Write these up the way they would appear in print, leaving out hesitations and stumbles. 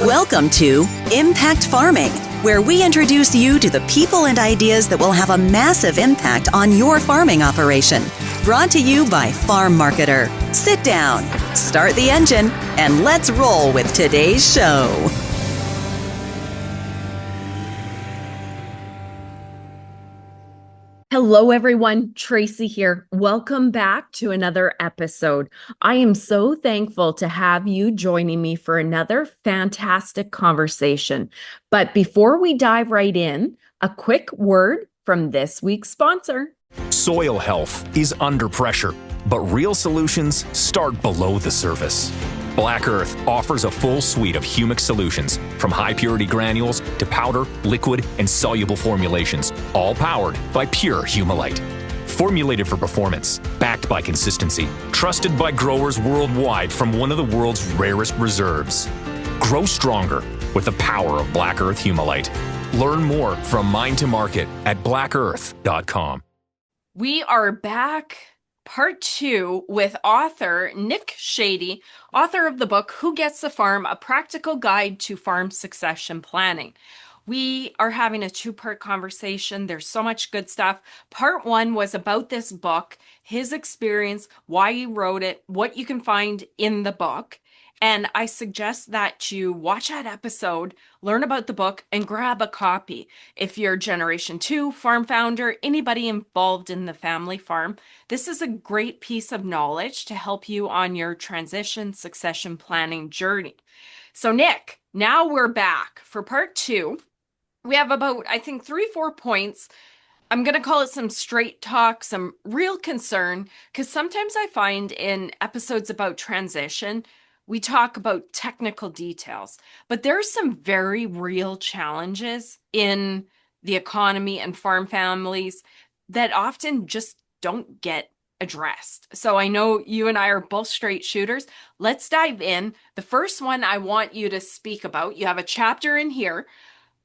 Welcome to Impact Farming, where we introduce you to the people and ideas that will have a massive impact on your farming operation. Brought to you by Farm Marketer. Sit down, start the engine, and let's roll with today's show. Hello, everyone. Tracy here. Welcome back to another episode. I am so thankful to have you joining me for another fantastic conversation. But before we dive right in, a quick word from this week's sponsor. Soil health is under pressure, but real solutions start below the surface. Black Earth offers a full suite of humic solutions, from high-purity granules to powder, liquid, and soluble formulations, all powered by pure Humulite. Formulated for performance, backed by consistency, trusted by growers worldwide from one of the world's rarest reserves. Grow stronger with the power of Black Earth Humulite. Learn more from Mind to Market at blackearth.com. We are back. Part 2 with author Nick Shady, author of the book, Who Gets the Farm? A Practical Guide to Farm Succession Planning. We are having a 2-part conversation. There's so much good stuff. Part 1 was about this book, his experience, why he wrote it, what you can find in the book. And I suggest that you watch that episode, learn about the book, and grab a copy. If you're Generation 2, farm founder, anybody involved in the family farm, this is a great piece of knowledge to help you on your transition succession planning journey. So Nick, now we're back for part 2. We have about, I think, 3-4 points. I'm going to call it some straight talk, some real concern, because sometimes I find in episodes about transition, we talk about technical details, but there's some very real challenges in the economy and farm families that often just don't get addressed. So I know you and I are both straight shooters. Let's dive in. The first one I want you to speak about, you have a chapter in here,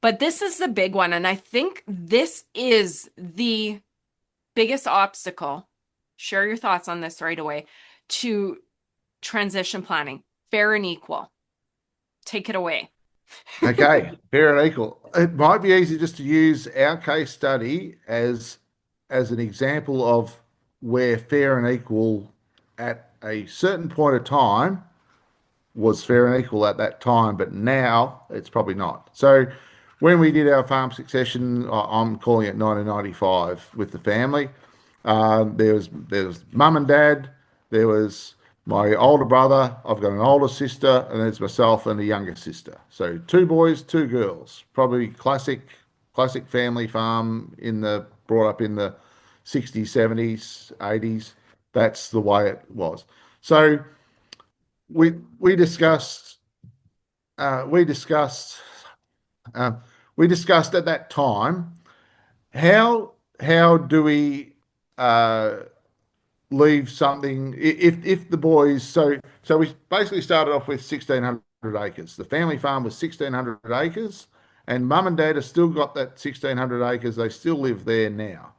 but this is the big one. And I think this is the biggest obstacle. Share your thoughts on this right away to transition planning. Fair and equal. Take it away. Okay, fair and equal. It might be easy just to use our case study as an example of where fair and equal at a certain point of time was fair and equal at that time, but now it's probably not. So when we did our farm succession, I'm calling it 1995 with the family. There was mum and dad, there was my older brother, I've got an older sister, and there's myself and a younger sister. So 2 boys, 2 girls. Probably classic family farm brought up in the 60s, 70s, 80s. That's the way it was. So we discussed at that time how do we leave something if the boys so we basically started off with 1,600 acres. The family farm was 1,600 acres, and mum and dad have still got that 1,600 acres. They still live there now.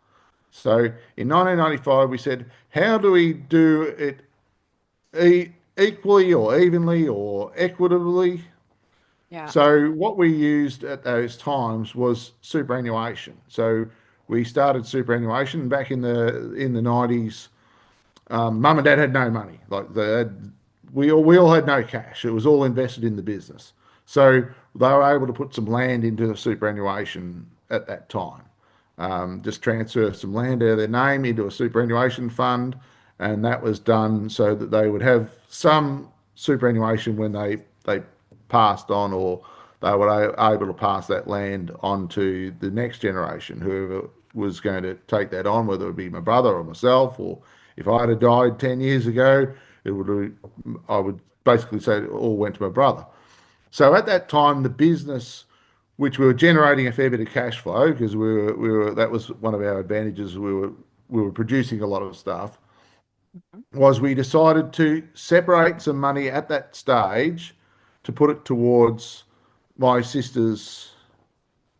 So in 1995 we said, how do we do it equally or evenly or equitably? Yeah. So what we used at those times was superannuation. So we started superannuation back in the 90s. Mum and dad had no money. We all had no cash. It was all invested in the business. So they were able to put some land into the superannuation at that time. Just transfer some land out of their name into a superannuation fund, and that was done so that they would have some superannuation when they passed on, or they were able to pass that land on to the next generation, whoever was going to take that on, whether it be my brother or myself, or if I had died 10 years ago, I would basically say it all went to my brother. So at that time, the business, which we were generating a fair bit of cash flow, because that was one of our advantages. We were producing a lot of stuff. Was we decided to separate some money at that stage to put it towards my sister's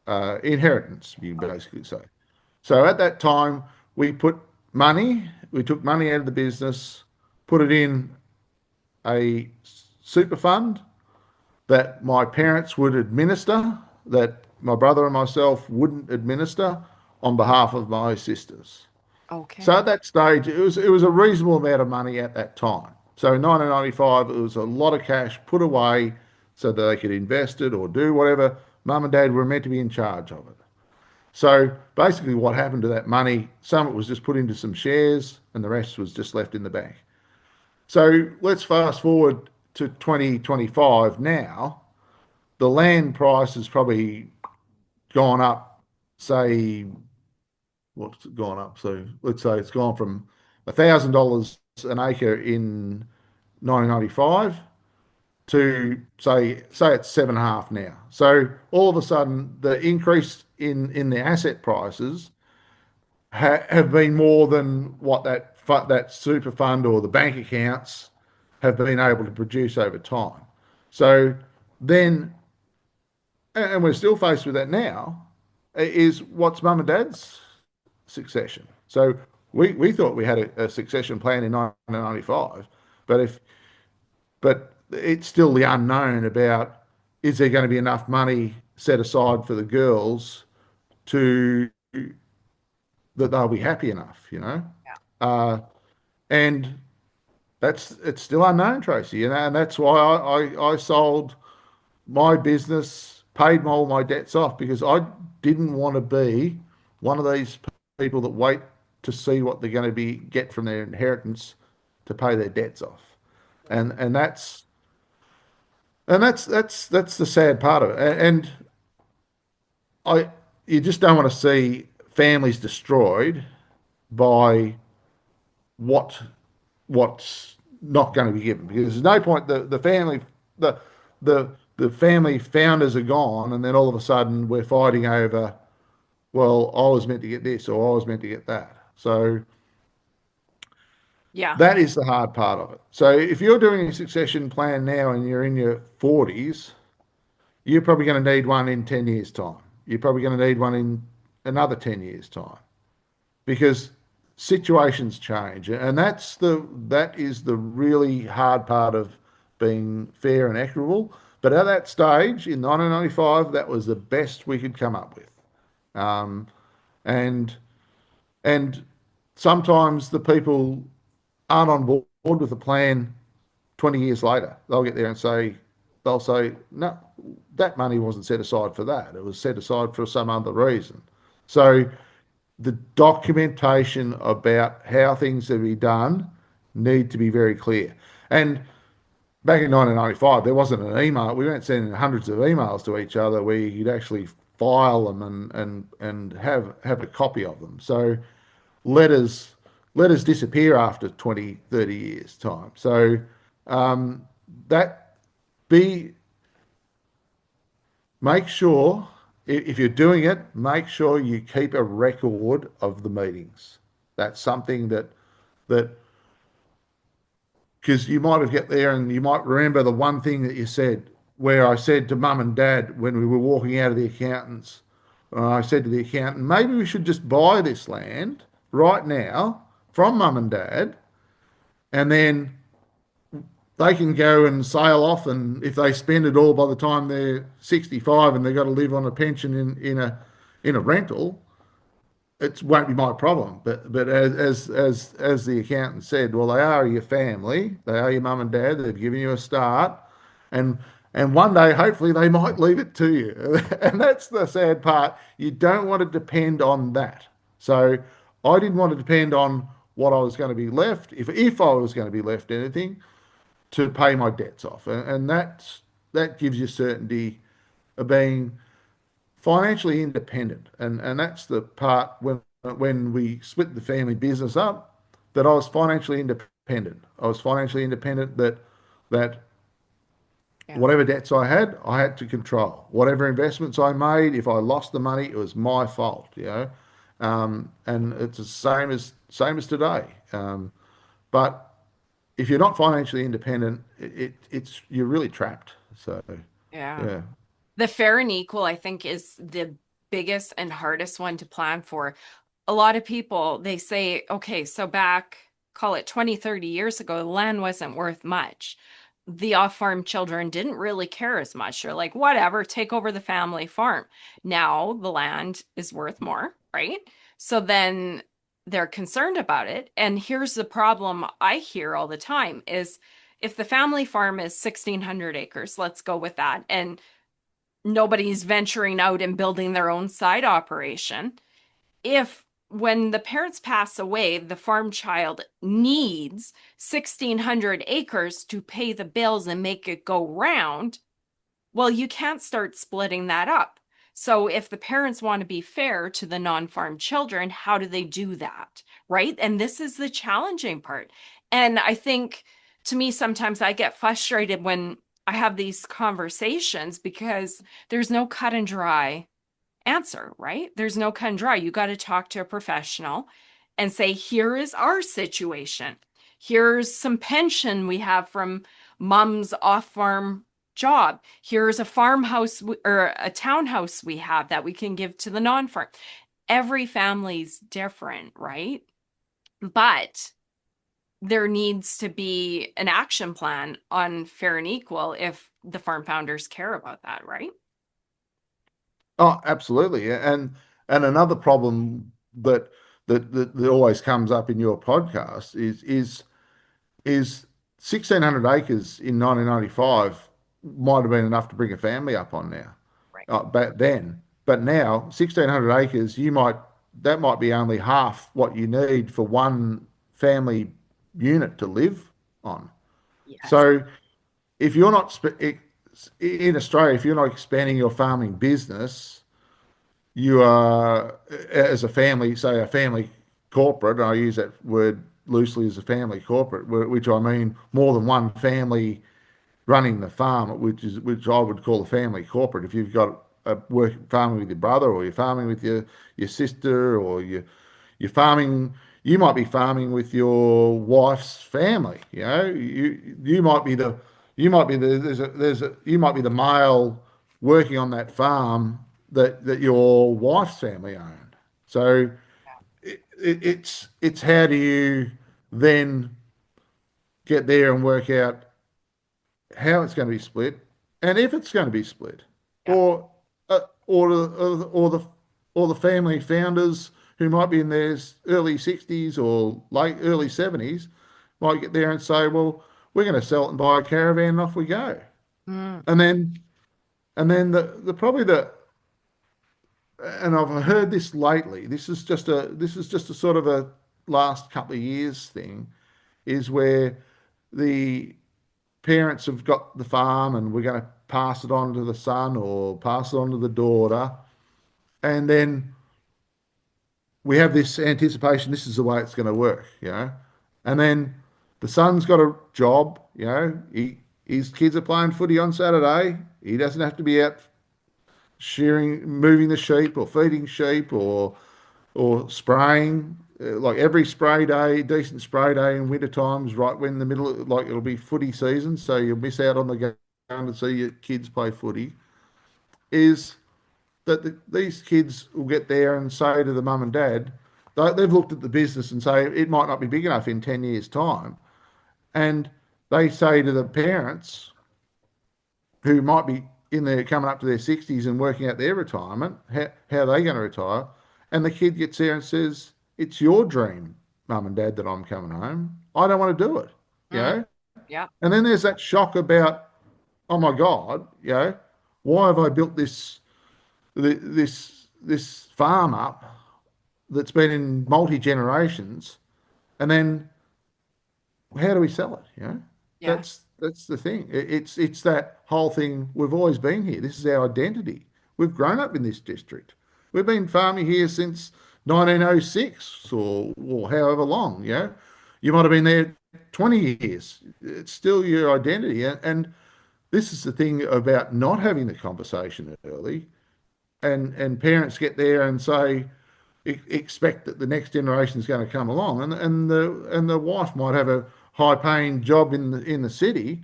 inheritance, you basically say. So at that time, we took money out of the business, put it in a super fund, that my parents would administer, that my brother and myself wouldn't administer on behalf of my sisters. So Okay. at that stage, it was a reasonable amount of money at that time. So in 1995, it was a lot of cash put away so that they could invest it or do whatever. Mum and Dad were meant to be in charge of it. So basically, what happened to that money? Some of it was just put into some shares, and the rest was just left in the bank. So let's fast forward to 2025 now. The land price has probably gone up, say, what's it gone up? So let's say it's gone from $1,000 an acre in 1995 to say it's 7.5 now. So all of a sudden, the increase in the asset prices have been more than what that super fund or the bank accounts have been able to produce over time. So then, and we're still faced with that now, is what's mum and dad's succession. So we thought we had a succession plan in 1995, but it's still the unknown about, is there going to be enough money set aside for the girls to that they'll be happy enough, you know? Uh, and it's still unknown, Tracy, you know, and that's why I sold my business, paid all my debts off because I didn't want to be one of these people that wait to see what they're going to be get from their inheritance to pay their debts off. And that's the sad part of it. And I you just don't want to see families destroyed by what what's not going to be given because there's no point the the the family founders are gone and then all of a sudden we're fighting over, well, I was meant to get this or I was meant to get that. So Yeah. that is the hard part of it. So if you're doing a succession plan now and you're in your 40s, you're probably going to need one in 10 years' time. You're probably going to need one in another 10 years' time because situations change. And that is the really hard part of being fair and equitable. But at that stage in 1995, that was the best we could come up with. Um, and and sometimes the people aren't on board with the plan 20 years later. They'll say, no, that money wasn't set aside for that. It was set aside for some other reason. So the documentation about how things are to be done need to be very clear. And back in 1995, there wasn't an email. We weren't sending hundreds of emails to each other. We'd actually file them and have a copy of them. So letters letters disappear after 20, 30 years time. So that be make sure if you're doing it, make sure you keep a record of the meetings. That's something that because you might have get there and you might remember the one thing that you said where I said to mum and dad when we were walking out of the accountants, I said to the accountant, maybe we should just buy this land right now from mum and dad, and then they can go and sail off. And if they spend it all by the time they're 65 and they've got to live on a pension in a rental, it won't be my problem. But as the accountant said, well, they are your family. They are your mum and dad. They've given you a start, and one day hopefully they might leave it to you. And that's the sad part. You don't want to depend on that. So I didn't want to depend on what I was going to be left, if I was going to be left anything, to pay my debts off, and that gives you certainty of being financially independent, and that's the part when we split the family business up, that I was financially independent. I was financially independent that Yeah. whatever debts I had to control. Whatever investments I made, if I lost the money, it was my fault, you know. And it's the same as today. But if you're not financially independent, it's you're really trapped. So Yeah. yeah. The fair and equal, I think, is the biggest and hardest one to plan for. A lot of people, they say, okay, so back, call it 20, 30 years ago, the land wasn't worth much. the off-farm children didn't really care as much. They're like, whatever, take over the family farm. Now the land is worth more, right? So then they're concerned about it. And here's the problem I hear all the time is if the family farm is 1,600 acres, let's go with that, and nobody's venturing out and building their own side operation, if when the parents pass away, the farm child needs 1,600 acres to pay the bills and make it go round, well, you can't start splitting that up. So if the parents want to be fair to the non-farm children, how do they do that? Right? And this is the challenging part. And I think to me, sometimes I get frustrated when I have these conversations because there's no cut and dry answer, right? There's no cut and dry. You got to talk to a professional and say, here is our situation. Here's some pension we have from mom's off farm job. Here's a farmhouse or a townhouse we have that we can give to the non farm. Every family's different, right? But there needs to be an action plan on fair and equal if the farm founders care about that, right? Oh, absolutely. And another problem that always comes up in your podcast is 1,600 acres in 1995 might have been enough to bring a family up on now. Right. Back then, but now 1,600 acres, that might be only half what you need for one family unit to live on. Yes. So if you're not in Australia, if you're not expanding your farming business, you are, as a family, say a family corporate, and I use that word loosely as a family corporate, which I mean more than one family running the farm, which I would call a family corporate. If you've got a work farming with your brother, or you're farming with your sister, or you're farming, you might be farming with your wife's family. You might be the you might be the male working on that farm that your wife's family owned. So it's how do you then get there and work out how it's going to be split, and if it's going to be split, Yeah. or or the family founders who might be in their early 60s or late early 70s might get there and say, well, we're going to sell it and buy a caravan and off we go. Mm. And then the probably the and I've heard this lately. This is just a sort of a last couple of years thing, is where the parents have got the farm and we're going to pass it on to the son or pass it on to the daughter. And then we have this anticipation, this is the way it's going to work. And then the son's got a job. His kids are playing footy on Saturday. He doesn't have to be out shearing, moving the sheep or feeding sheep or spraying. Like every spray day, decent spray day in winter times, right when the middle, like it'll be footy season, so you'll miss out on the game to see your kids play footy. Is that these kids will get there and say to the mum and dad, they've looked at the business and say it might not be big enough in 10 years' time. And they say to the parents who might be in there coming up to their 60s and working out their retirement, how are they going to retire? And the kid gets there and says, it's your dream, mum and dad, that I'm coming home. I don't want to do it. You Mm. know? Yeah. And then there's that shock about, oh my God, why have I built this farm up that's been in multi generations, and then how do we sell it? Yeah. That's the thing. It's that whole thing. We've always been here. This is our identity. We've grown up in this district. We've been farming here since 1906 or however long. You might have been there 20 years. It's still your identity. And this is the thing about not having the conversation early, and parents get there and say, expect that the next generation is going to come along, and the wife might have a high paying job in the city,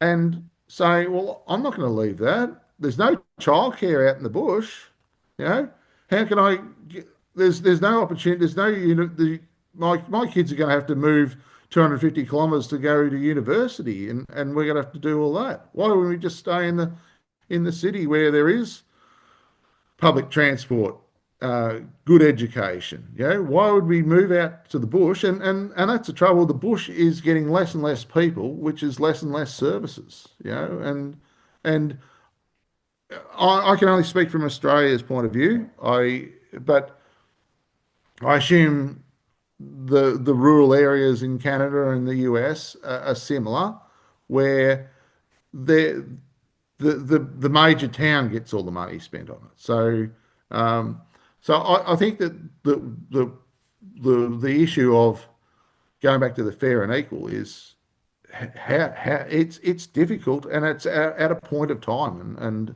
and say, well, I'm not going to leave that. There's no childcare out in the bush. You know, how can I get, there's no opportunity. There's no, my kids are going to have to move 250 kilometres to go to university, and we're going to have to do all that. Why wouldn't we just stay in the city where there is public transport, good education? Why would we move out to the bush? And that's the trouble. The bush is getting less and less people, which is less and less services. And I can only speak from Australia's point of view. But I assume the rural areas in Canada and the US are similar, where the the major town gets all the money spent on it. Um, so I think that the issue of going back to the fair and equal is how it's difficult, and it's at a point of time, and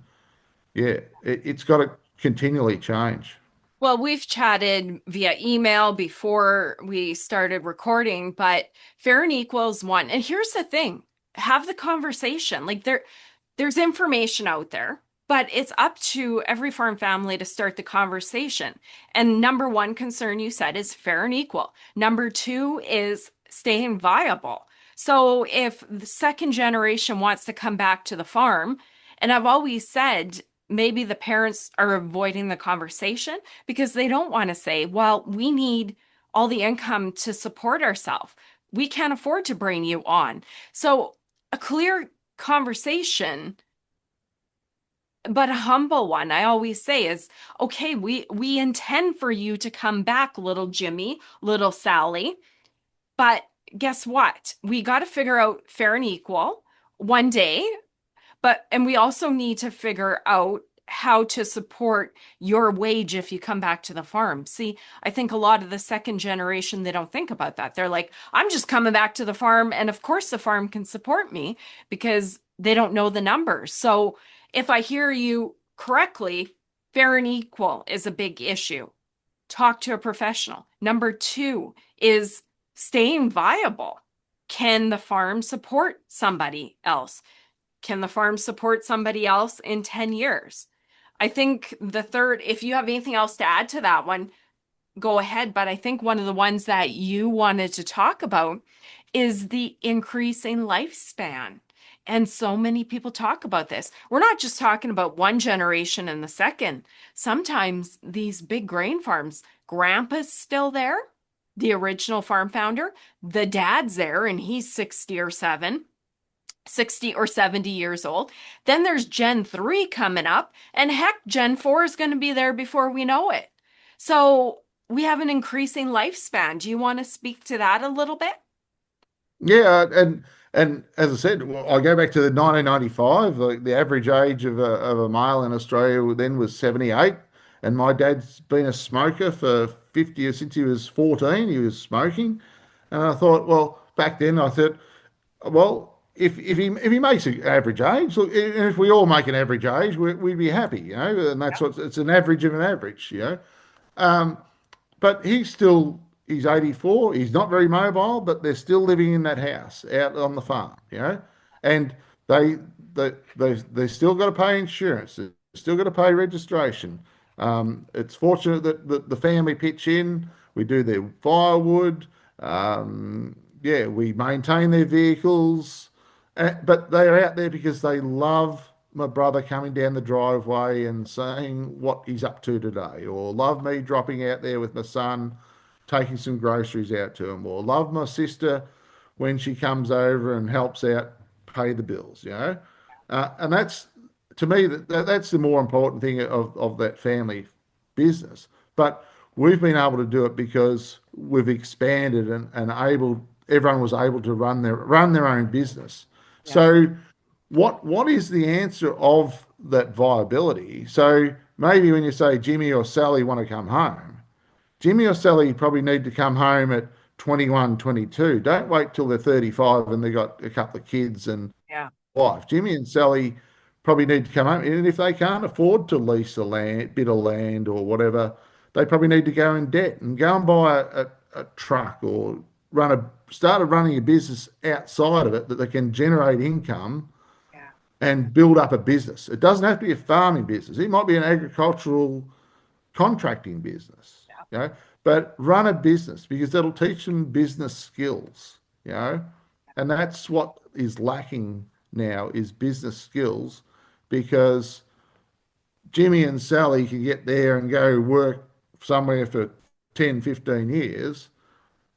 yeah, it's got to continually change. Well, we've chatted via email before we started recording, but fair and equals one. And here's the thing, have the conversation. Like there's information out there, but it's up to every farm family to start the conversation. And number one concern you said is fair and equal. Number two is staying viable. So if the second generation wants to come back to the farm, and I've always said, maybe the parents are avoiding the conversation because they don't want to say, well, we need all the income to support ourselves. We can't afford to bring you on. So a clear conversation, but a humble one, I always say, is okay, we intend for you to come back, little Jimmy, little Sally, but guess what? We got to figure out fair and equal one day. And we also need to figure out how to support your wage if you come back to the farm. See, I think a lot of the second generation, they don't think about that. They're like, I'm just coming back to the farm, and of course the farm can support me, because they don't know the numbers. So if I hear you correctly, fair and equal is a big issue. Talk to a professional. Number two is staying viable. Can the farm support somebody else? Can the farm support somebody else in 10 years? I think the third, if you have anything else to add to that one, go ahead. But I think one of the ones that you wanted to talk about is the increasing lifespan. And so many people talk about this. We're not just talking about one generation and the second. Sometimes these big grain farms, grandpa's still there, the original farm founder, the dad's there, and he's 60 or 70 years old. Then there's Gen 3 coming up, and heck, Gen 4 is going to be there before we know it. So we have an increasing lifespan. Do you want to speak to that a little bit? Yeah, and as I said, I go back to the 1995. The average age of a male in Australia then was 78, and my dad's been a smoker for 50 years. Since he was 14, he was smoking, and I thought, well, back then I thought, well, if he makes an average age, look, if we all make an average age, we'd be happy, and that's what it's an average of an average. But he's 84. He's not very mobile, but they're still living in that house out on the farm. And they they still got to pay insurance. They still got to pay registration. It's fortunate that the family pitch in. We do their firewood. Yeah, we maintain their vehicles, but they're out there because they love my brother coming down the driveway and saying what he's up to today, or love me dropping out there with my son, taking some groceries out to him, or love my sister when she comes over and helps out pay the bills. And that's, to me, that's the more important thing of that family business. But we've been able to do it because we've expanded and everyone was able to run their own business. Yeah. So what is the answer of that viability? So maybe when you say Jimmy or Sally want to come home, Jimmy or Sally probably need to come home at 21, 22. Don't wait till they're 35 and they've got a couple of kids and yeah, wife. Jimmy and Sally probably need to come home. And if they can't afford to lease bit of land or whatever, they probably need to go in debt and go and buy a truck, or start running a business outside of it that they can generate income and build up a business. It doesn't have to be a farming business. It might be an agricultural contracting business, but run a business, because that'll teach them business skills. you know, and that's what is lacking now is business skills because Jimmy and Sally can get there and go work somewhere for 10, 15 years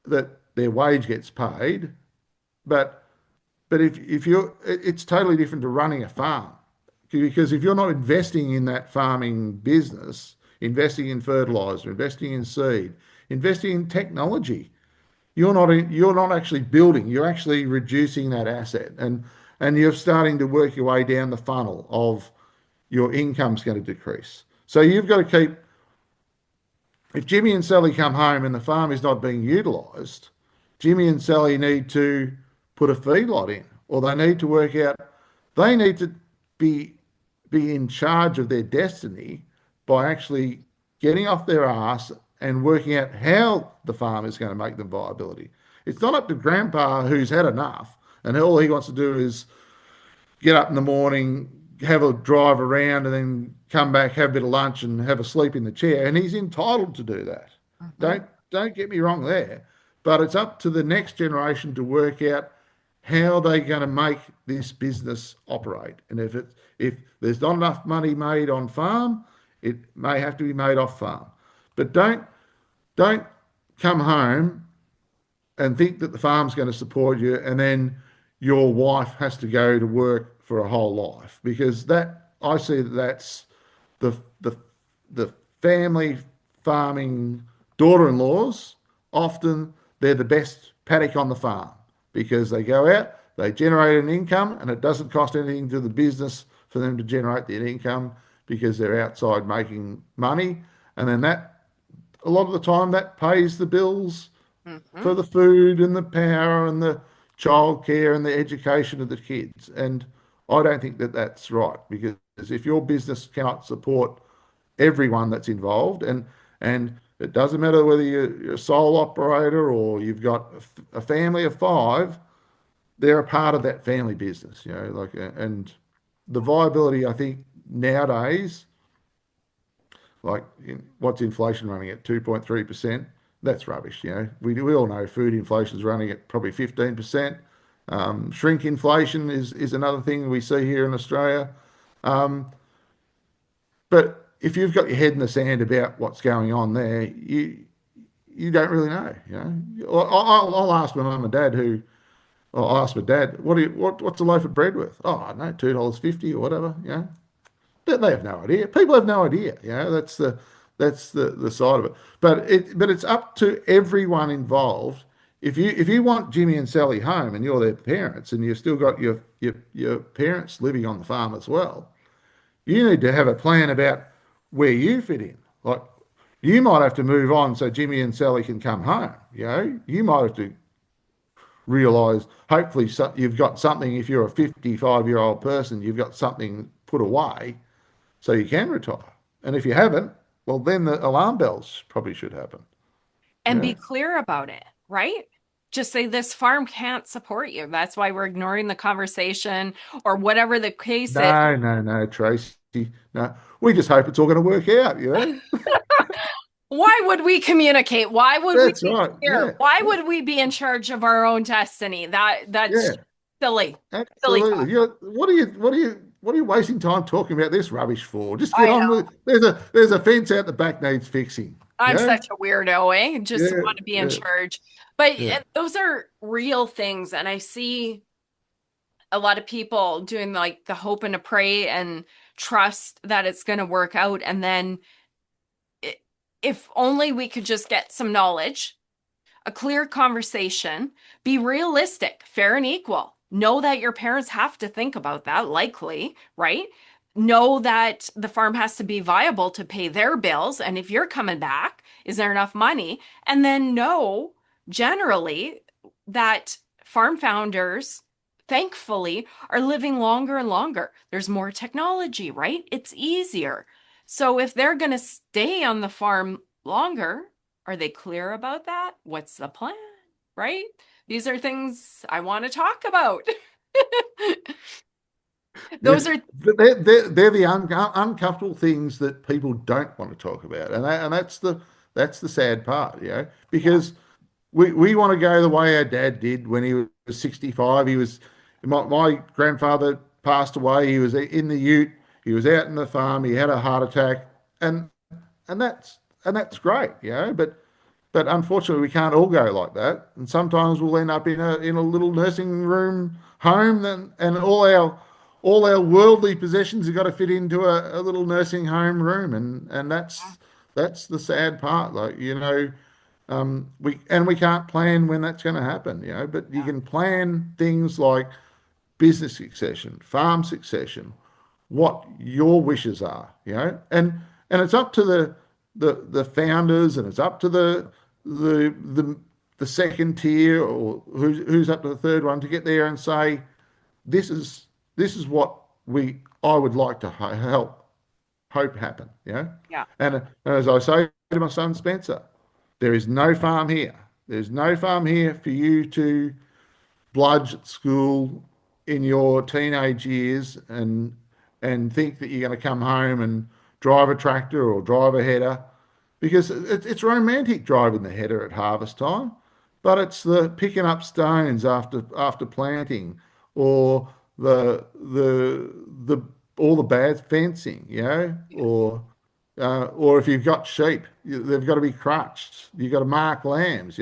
that their wage gets paid, but if you're it's totally different to running a farm because if you're not investing in that farming business, investing in fertilizer, investing in seed, investing in technology, you're not actually building, you're actually reducing that asset and you're starting to work your way down the funnel of your income's going to decrease. So you've got to keep if Jimmy and Sally come home and the farm is not being utilised, Jimmy and Sally need to put a feedlot in, or they need to work out, they need to be in charge of their destiny by actually getting off their ass and working out how the farm is going to make them viability. It's not up to grandpa who's had enough and all he wants to do is get up in the morning, have a drive around, and then come back, have a bit of lunch, and have a sleep in the chair. And he's entitled to do that. Mhm. Don't get me wrong there, but it's up to the next generation to work out how they're going to make this business operate. And if there's not enough money made on farm, it may have to be made off farm. But don't come home and think that the farm's going to support you and then your wife has to go to work for a whole life because that I see that that's the the the family farming daughter-in-laws often they're the best paddock on the farm because they go out, they generate an income, and it doesn't cost anything to the business for them to generate the income because they're outside making money, and then that a lot of the time that pays the bills Mhm. for the food and the power and the childcare and the education of the kids. And I don't think that that's right because if your business cannot support everyone that's involved, and it doesn't matter whether you're a sole operator or you've got a family of five, they're a part of that family business, you know, like and the viability, I think nowadays like what's inflation running at 2.3%? That's rubbish. You know, we all know food inflation is running at probably 15%. Shrink inflation is another thing we see here in Australia. Um, but if you've got your head in the sand about what's going on there, you don't really know. You know, I'll ask my mum and dad who. I'll ask my dad, what's a loaf of bread worth? Oh, I don't know, $2.50 or whatever. You know, they have no idea. People have no idea. You know, that's the side of it. But it's up to everyone involved. If you want Jimmy and Sally home and you're their parents and you've still got your parents living on the farm as well, you need to have a plan about where you fit in. Like you might have to move on so Jimmy and Sally can come home. You know, you might have to realize hopefully you've got something if you're a 55-year-old person, you've got something put away so you can retire. And if you haven't, well, then the alarm bells probably should happen. And be Yeah. clear about it, right? Just say this farm can't support you. That's why we're ignoring the conversation or whatever the case is. No, no, no, Tracy. No, we just hope it's all going to work out. You know. Why would we communicate? Why would we That's be right. clear? Yeah, Why would we be in charge of our own destiny? That's yeah, silly. Silly absolutely. talk. What are you wasting time talking about this rubbish for? Just get I on know. with. There's a fence out the back needs fixing. I'm Yeah, such a weirdo, eh? Just yeah, want to be in yeah, charge. But yeah. those are real things. And I see a lot of people doing like the hope and to pray and trust that it's going to work out. And then i- if only we could just get some knowledge, a clear conversation, be realistic, fair and equal. Know that your parents have to think about that, likely, right? Know that the farm has to be viable to pay their bills. And if you're coming back, is there enough money? And then know generally that farm founders, thankfully, are living longer and longer. There's more technology, right? It's easier. So if they're going to stay on the farm longer, are they clear about that? What's the plan? Right? These are things I want to talk about. Yeah, Those are, but they're the uncomfortable things that people don't want to talk about, and that's the sad part, you know, yeah. because we want to go the way our dad did when he was 65. My grandfather passed away. He was in the ute. He was out in the farm. He had a heart attack, and and that's and that's great, But unfortunately, we can't all go like that, and sometimes we'll end up in a little nursing room home, and all our worldly possessions have got to fit into a little nursing home room, and that's the sad part. Like we can't plan when that's going to happen, But you can plan things like business succession, farm succession, what your wishes are, and it's up to the founders, and it's up to the the the second tier, or who's up to the third one, to get there and say, this is what we I would like to hope happen, Yeah. And as I say to my son Spencer, there is no farm here. There's no farm here for you to bludge at school in your teenage years and think that you're going to come home and drive a tractor or drive a header, because it's romantic driving the header at harvest time, but it's the picking up stones after planting, or the all the bad fencing, or if you've got sheep, they've got to be crutched. You've got to mark lambs.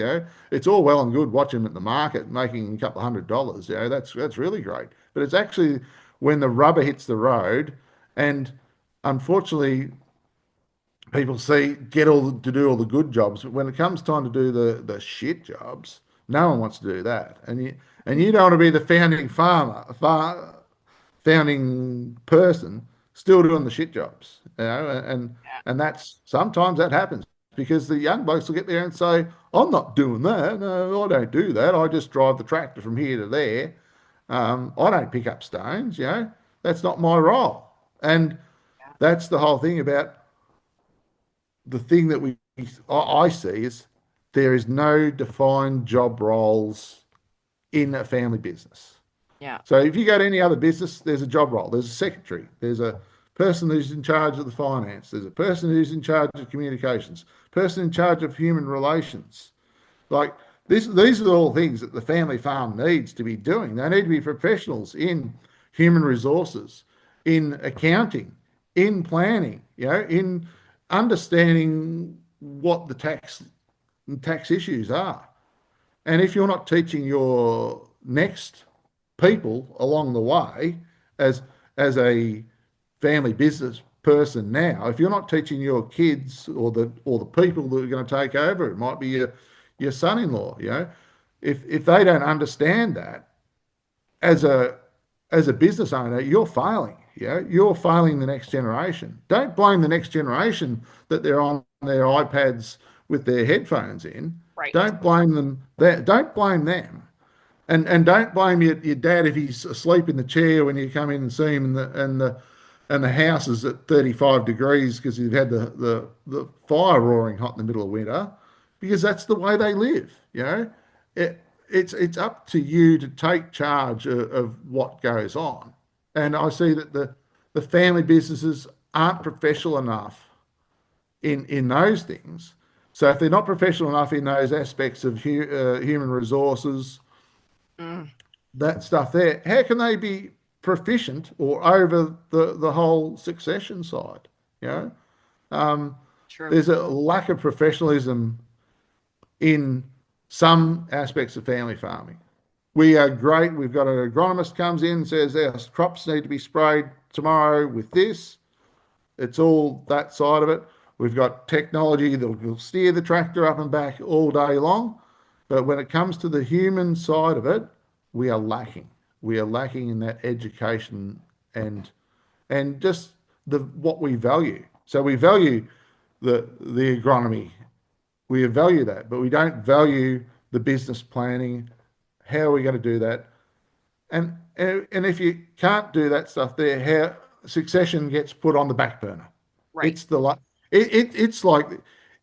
It's all well and good watching them at the market making a couple of $100. That's really great. But it's actually when the rubber hits the road, and unfortunately, people get to do all the good jobs, but when it comes time to do the shit jobs, no one wants to do that. And you don't want to be the founding person still doing the shit jobs, and that's sometimes that happens because the young blokes will get there and say, "I'm not doing that. No, I don't do that. I just drive the tractor from here to there. I don't pick up stones. That's not my role." And that's the whole thing about the thing that I see is there is no defined job roles in a family business. Yeah. So if you go to any other business, there's a job role. There's a secretary. There's a person who's in charge of the finance. There's a person who's in charge of communications. Person in charge of human relations. Like these are all things that the family farm needs to be doing. They need to be professionals in human resources, in accounting, in planning, in understanding what the tax issues are. And if you're not teaching your next people along the way as a family business person now, if you're not teaching your kids or the people that are going to take over, it might be your son-in-law, if they don't understand that as a business owner, you're failing. You're failing the next generation. Don't blame the next generation that they're on their iPads with their headphones in. Right. Don't blame them. Don't blame them. And don't blame your dad if he's asleep in the chair when you come in and see him, and the house is at 35 degrees because you've had the fire roaring hot in the middle of winter, because that's the way they live. It's up to you to take charge of what goes on. And I see that the family businesses aren't professional enough in those things. So if they're not professional enough in those aspects of human resources, that stuff there, how can they be proficient or over the whole succession side? True. There's a lack of professionalism in some aspects of family farming. We are great. We've got an agronomist comes in and says our crops need to be sprayed tomorrow with this. It's all that side of it. We've got technology that will steer the tractor up and back all day long. But when it comes to the human side of it, we are lacking. We are lacking in that education and just what we value. So we value the agronomy. We value that, but we don't value the business planning. How are we going to do that? And if you can't do that stuff there, how succession gets put on the back burner. Right. It's like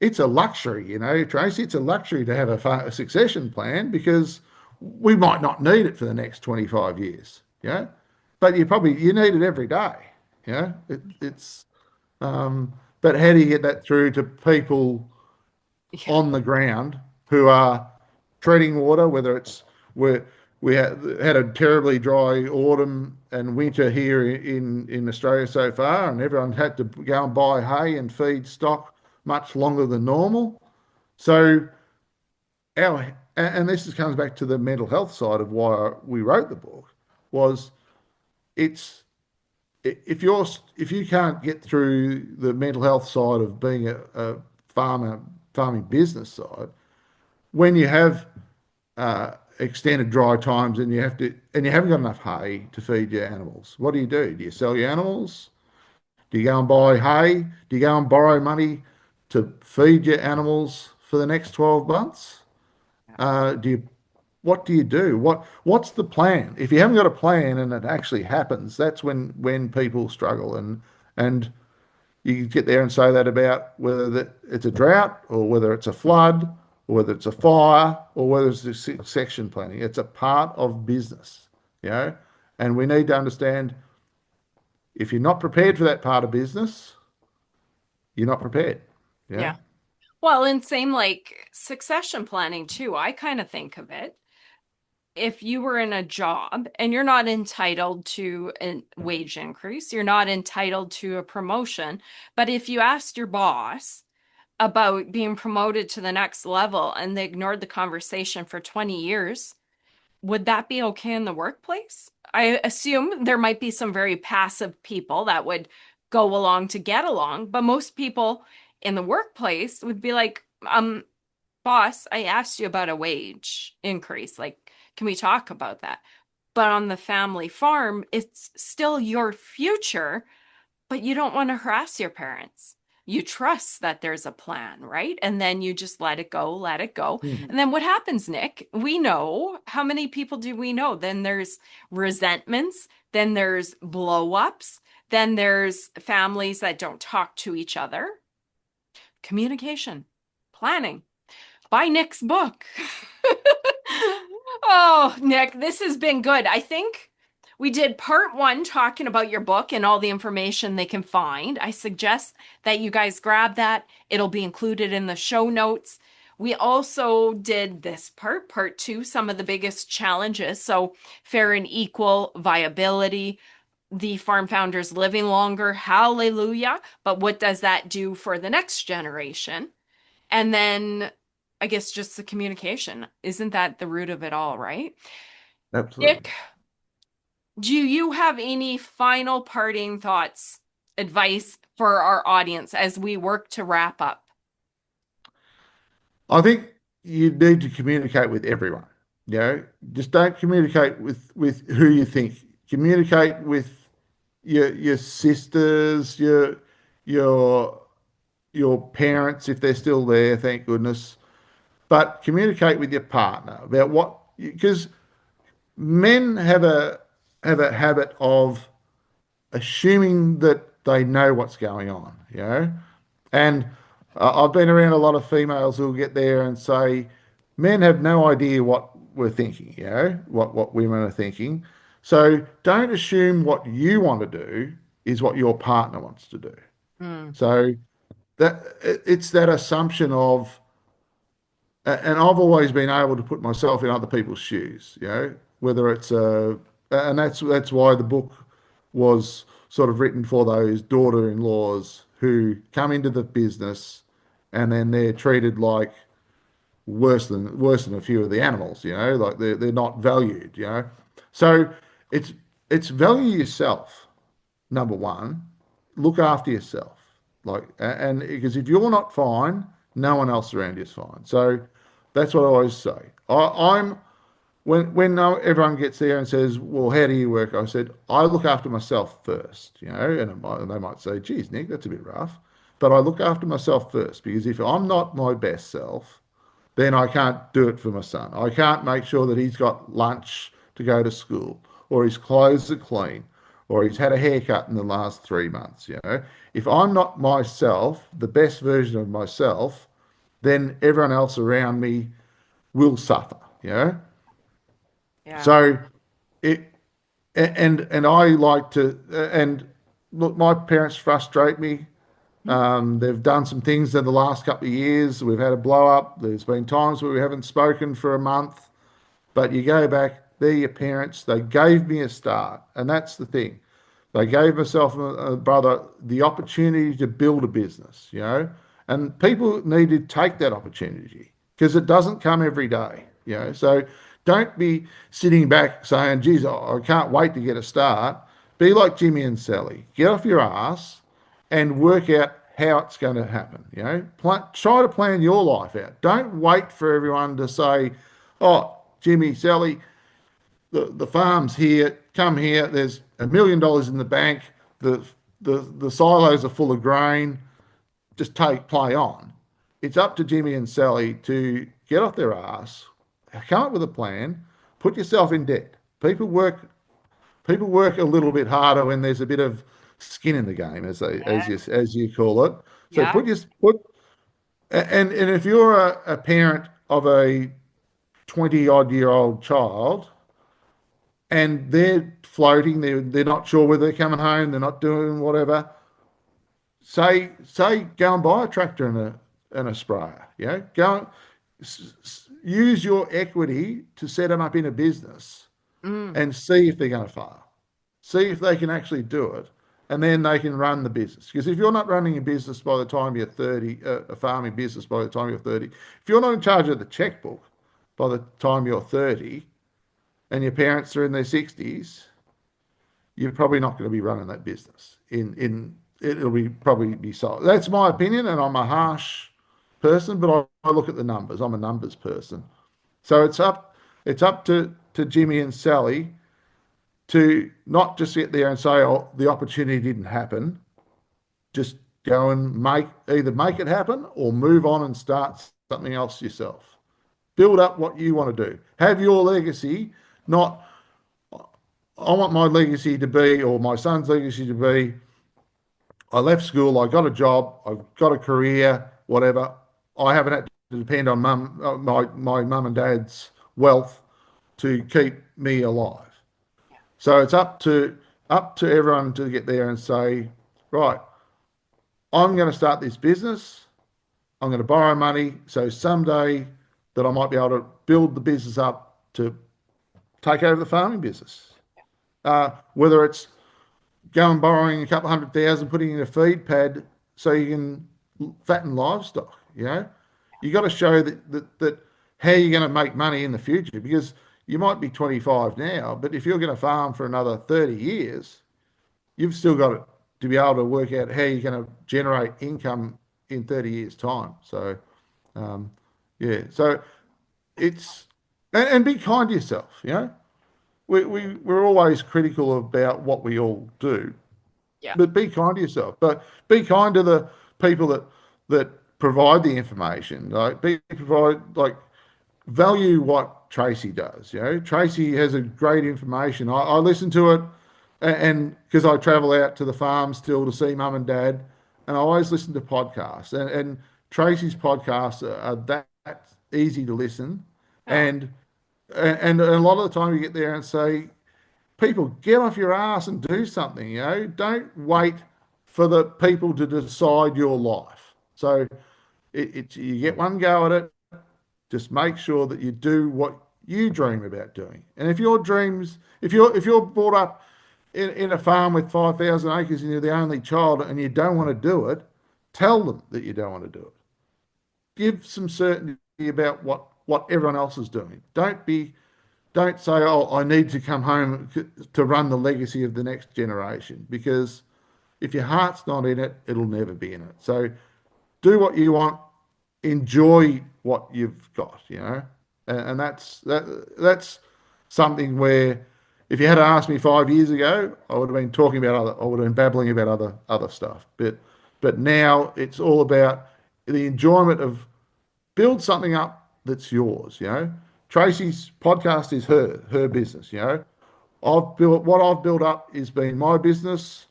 it's a luxury, Tracy. It's a luxury to have a succession plan because we might not need it for the next 25 years, but you need it every day, but how do you get that through to people on the ground who are treading water, whether it's where we had a terribly dry autumn and winter here in Australia so far, and everyone had to go and buy hay and feed stock much longer than normal. So and this comes back to the mental health side of why we wrote the book, was it's if you can't get through the mental health side of being a farming business side, when you have extended dry times and you haven't got enough hay to feed your animals, what do? Do you sell your animals? Do you go and buy hay? Do you go and borrow money to feed your animals for the next 12 months? Do you what do you do? What's the plan? If you haven't got a plan and it actually happens, that's when people struggle. And you get there and say that about it's a drought or whether it's a flood or whether it's a fire or whether it's section planning. It's a part of business, you know. And we need to understand, if you're not prepared for that part of business, you're not prepared. Yeah. Yeah. Well, and same like succession planning too. I kind of think of it. If you were in a job and you're not entitled to a wage increase, you're not entitled to a promotion. But if you asked your boss about being promoted to the next level and they ignored the conversation for 20 years, would that be okay in the workplace? I assume there might be some very passive people that would go along to get along, but most people in the workplace would be like, boss, I asked you about a wage increase. Like, can we talk about that? But on the family farm, it's still your future, but you don't want to harass your parents. You trust that there's a plan, right? And then you just let it go, let it go. Mm. And then what happens, Nick? We know, how many people do we know? Then there's resentments, then there's blow ups, then there's families that don't talk to each other. Communication, planning. Buy Nick's book. Oh, Nick, this has been good. I think we did part one talking about your book and all the information they can find. I suggest that you guys grab that. It'll be included in the show notes. We also did this part two, some of the biggest challenges. So, fair and equal, viability, the farm founders living longer, hallelujah. But what does that do for the next generation? And then I guess just the communication. Isn't that the root of it all, right? Absolutely. Nick, do you have any final parting thoughts, advice for our audience as we work to wrap up? I think you need to communicate with everyone. You know, just don't communicate with who you think. Communicate with your sisters, your your parents if they're still there, thank goodness. But communicate with your partner about because men have a habit of assuming that they know what's going on, you know. And I've been around a lot of females who'll get there and say, men have no idea what we're thinking, you know, what women are thinking. So don't assume what you want to do is what your partner wants to do. Mm. So it's that assumption of, and I've always been able to put myself in other people's shoes, you know, whether it's and that's why the book was sort of written for those daughter-in-laws who come into the business and then they're treated like worse than a few of the animals, you know, like they're not valued, you know. So it's value yourself, number one. Look after yourself, like, and because if you're not fine, no one else around you is fine. So that's what I always say. I'm when everyone gets there and says, "Well, how do you work?" I said, "I look after myself first," you know, and they might say, "Geez, Nick, that's a bit rough," but I look after myself first because if I'm not my best self, then I can't do it for my son. I can't make sure that he's got lunch to go to school, or his clothes are clean, or he's had a haircut in the last 3 months. You know, if I'm not myself, the best version of myself, then everyone else around me will suffer. You know, Yeah. so it and I like to and look, my parents frustrate me. They've done some things in the last couple of years. We've had a blow up. There's been times where we haven't spoken for a month, but you go back, they're your parents. They gave me a start. And that's the thing. They gave myself and a brother the opportunity to build a business, you know, and people need to take that opportunity because it doesn't come every day, you know. So don't be sitting back saying, geez, I can't wait to get a start. Be like Jimmy and Sally. Get off your ass and work out how it's going to happen, you know. Try to plan your life out. Don't wait for everyone to say, oh, Jimmy, Sally, the farm's here, come here, there's $1 million in the bank, the silos are full of grain, just play on. It's up to Jimmy and Sally to get off their ass, come up with a plan, put yourself in debt. People work a little bit harder when there's a bit of skin in the game, as you call it. So Yeah. and if you're a parent of a 20-odd-year-old child and they're floating, they're not sure whether they're coming home, they're not doing whatever. Say go and buy a tractor and a sprayer. You know, use your equity to set them up in a business and see if they're going to fail. See if they can actually do it, and then they can run the business. Because if you're not running a business by the time you're 30, a farming business by the time you're 30, if you're not in charge of the checkbook by the time you're 30, and your parents are in their 60s, you're probably not going to be running that business. It'll probably be sold. That's my opinion, and I'm a harsh person, but I look at the numbers. I'm a numbers person. So it's up to Jimmy and Sally to not just sit there and say, oh, the opportunity didn't happen. Just go and either make it happen or move on and start something else yourself. Build up what you want to do. Have your legacy, not I want my legacy to be, or my son's legacy to be, I left school, I got a job, I've got a career, whatever. I haven't had to depend on my mum and dad's wealth to keep me alive. So it's up to everyone to get there and say, right, I'm going to start this business. I'm going to borrow money so someday that I might be able to build the business up to take over the farming business. Whether it's going borrowing a couple of $100,000, putting in a feed pad so you can fatten livestock. You know, you got to show that how you're going to make money in the future, because you might be 25 now, but if you're going to farm for another 30 years, you've still got to be able to work out how you're going to generate income in 30 years' time. So, yeah, so it's and be kind to yourself. You know, we're always critical about what we all do, Yeah. but be kind to yourself. But be kind to the people that provide the information. Value what Tracy does. You know, Tracy has a great information. I listen to it, and because I travel out to the farm still to see mum and dad, and I always listen to podcasts. And Tracy's podcasts are that easy to listen, Oh, and a lot of the time you get there and say, people, get off your ass and do something. You know, don't wait for the people to decide your life. So you get one go at it. Just make sure that you do what you dream about doing. And if you're brought up in a farm with 5,000 acres and you're the only child and you don't want to do it, tell them that you don't want to do it. Give some certainty about what everyone else is doing. Don't say, oh, I need to come home to run the legacy of the next generation, because if your heart's not in it, it'll never be in it. So do what you want, enjoy what you've got, you know, and that's something where if you had asked me 5 years ago, I would have been babbling about other stuff. But now it's all about the enjoyment of build something up that's yours, you know. Tracy's podcast is her business, you know. I've built up is been my business.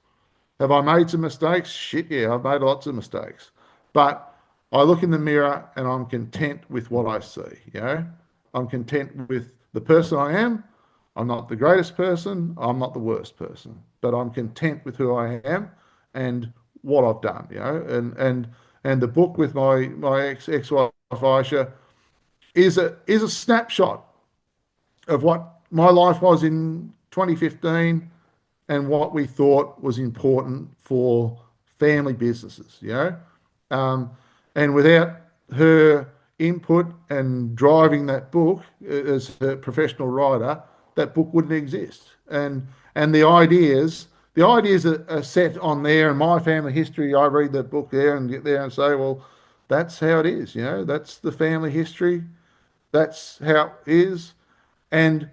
Have I made some mistakes? Shit, yeah, I've made lots of mistakes. But I look in the mirror and I'm content with what I see, you know. I'm content with the person I am. I'm not the greatest person. I'm not the worst person. But I'm content with who I am and what I've done, and the book with my ex-wife Aisha is a snapshot of what my life was in 2015 and what we thought was important for family businesses. Um, and without her input and driving that book as a professional writer, that book wouldn't exist. And the ideas are set on there, and my family history. I read that book there and get there and say, well, that's how it is. That's the family history. That's how it is. And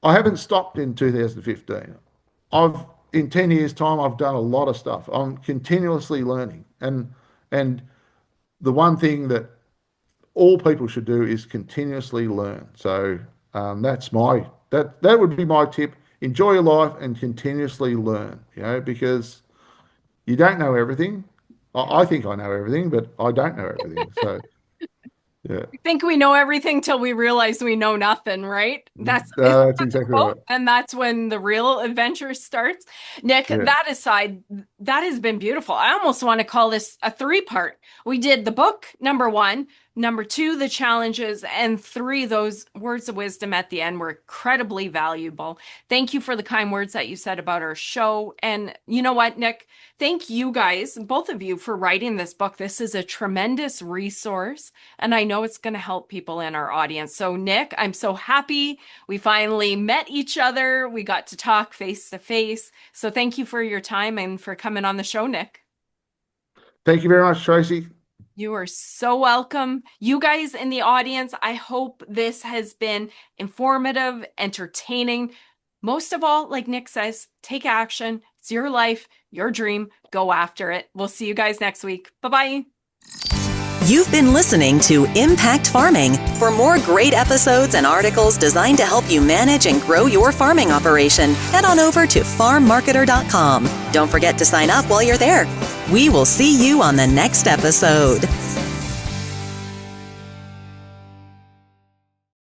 I haven't stopped in 2015. I've in 10 years' time, I've done a lot of stuff. I'm continuously learning. And the one thing that all people should do is continuously learn. So that would be my tip. Enjoy your life and continuously learn, because you don't know everything. I think I know everything, but I don't know everything. So yeah. I think we know everything till we realize we know nothing, right? That's Exactly right. and that's when the real adventure starts. Nick, Yeah. that aside, that has been beautiful. I almost want to call this a 3-part. We did the book, number 1, number 2, the challenges, and 3, those words of wisdom at the end were incredibly valuable. Thank you for the kind words that you said about our show. And you know what, Nick? Thank you guys, both of you, for writing this book. This is a tremendous resource, and I know it's going to help people in our audience. So, Nick, I'm so happy we finally met each other. We got to talk face to face. So thank you for your time and for coming on the show, Nick. Thank you very much, Tracy. You are so welcome. You guys in the audience, I hope this has been informative, entertaining. Most of all, like Nick says, take action. It's your life, your dream. Go after it. We'll see you guys next week. Bye-bye. You've been listening to Impact Farming. For more great episodes and articles designed to help you manage and grow your farming operation, head on over to farmmarketer.com. Don't forget to sign up while you're there. We will see you on the next episode.